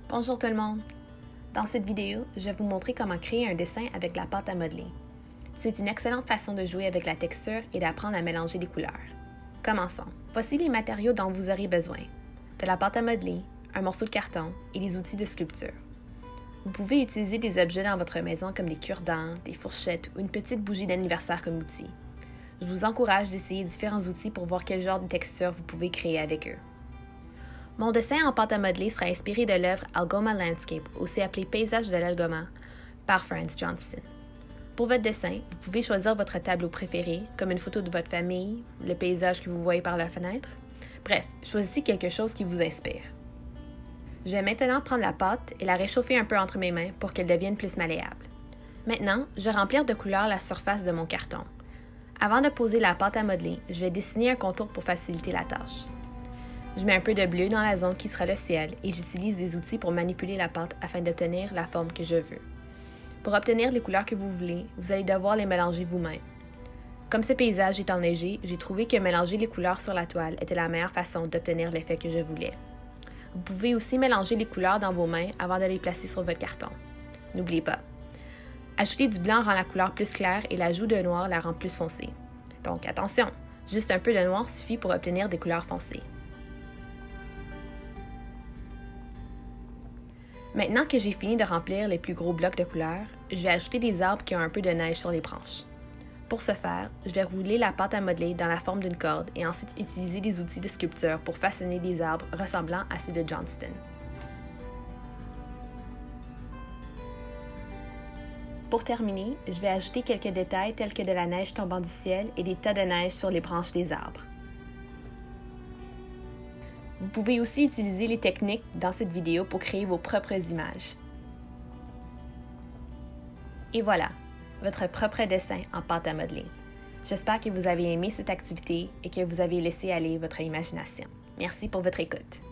Bonjour tout le monde! Dans cette vidéo, je vais vous montrer comment créer un dessin avec la pâte à modeler. C'est une excellente façon de jouer avec la texture et d'apprendre à mélanger les couleurs. Commençons. Voici les matériaux dont vous aurez besoin. De la pâte à modeler, un morceau de carton et les outils de sculpture. Vous pouvez utiliser des objets dans votre maison comme des cure-dents, des fourchettes ou une petite bougie d'anniversaire comme outil. Je vous encourage d'essayer différents outils pour voir quel genre de texture vous pouvez créer avec eux. Mon dessin en pâte à modeler sera inspiré de l'œuvre Algoma Landscape, aussi appelée Paysage de l'Algoma, par Franz Johnston. Pour votre dessin, vous pouvez choisir votre tableau préféré, comme une photo de votre famille, le paysage que vous voyez par la fenêtre. Bref, choisissez quelque chose qui vous inspire. Je vais maintenant prendre la pâte et la réchauffer un peu entre mes mains pour qu'elle devienne plus malléable. Maintenant, je vais remplir de couleurs la surface de mon carton. Avant de poser la pâte à modeler, je vais dessiner un contour pour faciliter la tâche. Je mets un peu de bleu dans la zone qui sera le ciel et j'utilise des outils pour manipuler la pâte afin d'obtenir la forme que je veux. Pour obtenir les couleurs que vous voulez, vous allez devoir les mélanger vous-même. Comme ce paysage est enneigé, j'ai trouvé que mélanger les couleurs sur la toile était la meilleure façon d'obtenir l'effet que je voulais. Vous pouvez aussi mélanger les couleurs dans vos mains avant de les placer sur votre carton. N'oubliez pas, ajouter du blanc rend la couleur plus claire et l'ajout de noir la rend plus foncée. Donc attention, juste un peu de noir suffit pour obtenir des couleurs foncées. Maintenant que j'ai fini de remplir les plus gros blocs de couleurs, je vais ajouter des arbres qui ont un peu de neige sur les branches. Pour ce faire, je vais rouler la pâte à modeler dans la forme d'une corde et ensuite utiliser des outils de sculpture pour façonner des arbres ressemblant à ceux de Johnston. Pour terminer, je vais ajouter quelques détails tels que de la neige tombant du ciel et des tas de neige sur les branches des arbres. Vous pouvez aussi utiliser les techniques dans cette vidéo pour créer vos propres images. Et voilà, votre propre dessin en pâte à modeler. J'espère que vous avez aimé cette activité et que vous avez laissé aller votre imagination. Merci pour votre écoute.